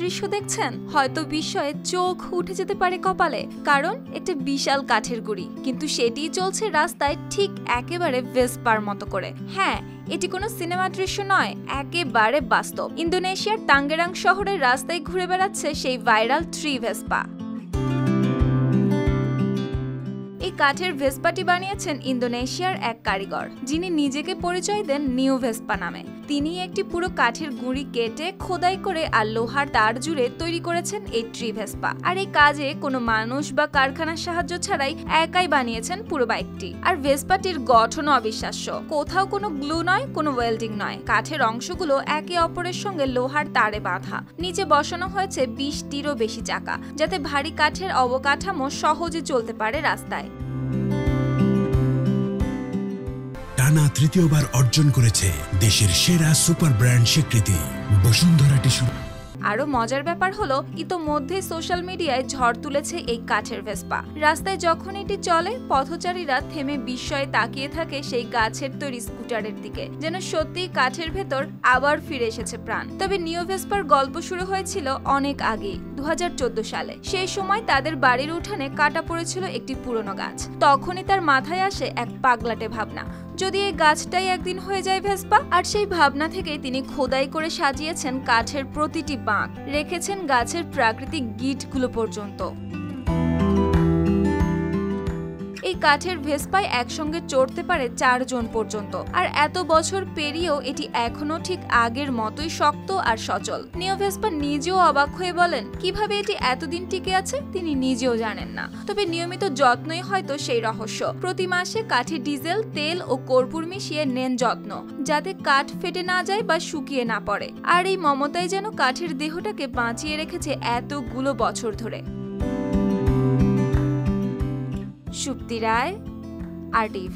দৃশ্য দেখছেন, হয়তো বিস্ময়ে চোখ উঠে যেতে পারে কপালে, কারণ একটা বিশাল কাঠের গুড়ি, কিন্তু সেটিই চলছে রাস্তায় ঠিক একেবারে ভেসপার মতো করে। হ্যাঁ, এটি কোনো সিনেমা দৃশ্য নয়, একেবারে বাস্তব। ইন্দোনেশিয়ার তাঙ্গেরাং শহরের রাস্তায় ঘুরে বেড়াচ্ছে সেই ভাইরাল ট্রি ভেসপা। এই কাঠের ভেসপাটি বানিয়েছেন ইন্দোনেশিয়ার এক কারিগর, যিনি নিজেকে পরিচয় দেন নিউ ভেসপা নামে। তিনি একটি পুরো কাঠের গুঁড়ি কেটে খোদাই করে আর লোহার তার জুড়ে তৈরি করেছেন এই ট্রি ভেসপা। আর এই কাজে কোনো মানুষ বা কারখানার সাহায্য ছাড়াই একাই বানিয়েছেন পুরো বাইকটি। আর ভেসপাটির গঠনও অবিশ্বাস্য, কোথাও কোনো গ্লু নয়, কোনো ওয়েল্ডিং নয়। কাঠের অংশগুলো একে অপরের সঙ্গে লোহার তারে বাঁধা। নিচে বসানো হয়েছে 20টিরও বেশি চাকা, যাতে ভারী কাঠের অবকাঠামো সহজে চলতে পারে রাস্তায়। টানা তৃতীয়বার অর্জন করেছে দেশের সেরা সুপার ব্র্যান্ড স্বীকৃতি বসুন্ধরা টিস্যু। আরো মজার ব্যাপার হলো, ইতোমধ্যে সোশ্যাল মিডিয়ায় ঝড় তুলেছে এই কাঠের ভেসপা। রাস্তায় যখন এটি চলে, পথচারীরা থেমে বিস্ময়ে তাকিয়ে থাকে সেই গাছের তৈরি স্কুটারের দিকে, যেন সত্যি কাঠের ভেতর আবার ফিরে এসেছে প্রাণ। তবে নিউ ভেসপার গল্প শুরু হয়েছিল অনেক আগেই, 2014 সালে। সেই সময় তাদের বাড়ির উঠানে কাটা পড়েছিল একটি পুরনো গাছ। তখনই তার মাথায় আসে এক পাগলাটে ভাবনা, যদি এই গাছটাই একদিন হয়ে যায় ভেসপা। আর সেই ভাবনা থেকেই তিনি খোদাই করে সাজিয়েছেন কাঠের প্রতিটি বাঁক, রেখেছেন গাছের প্রাকৃতিক গিঁটগুলো পর্যন্ত। এই কাঠের ভেসপায় একসঙ্গে চড়তে পারে 4 জন পর্যন্ত। আর এত বছর পেরিয়েও এটি এখনো ঠিক আগের মতোই শক্ত আর সচল। নিউ ভেসপা নিজেও অবাক হয়ে বলেন, কিভাবে এটি এতদিন টিকে আছে তিনি নিজেও জানেন না। তবে নিয়মিত যত্নই হয়তো সেই রহস্য। প্রতি মাসে কাঠে ডিজেল, তেল ও কর্পূর মিশিয়ে নেন যত্ন, যাতে কাঠ ফেটে না যায় বা শুকিয়ে না পড়ে। আর এই মমতাই যেন কাঠের দেহটাকে বাঁচিয়ে রেখেছে এতগুলো বছর ধরে। সুপ্তি রায়, RTV।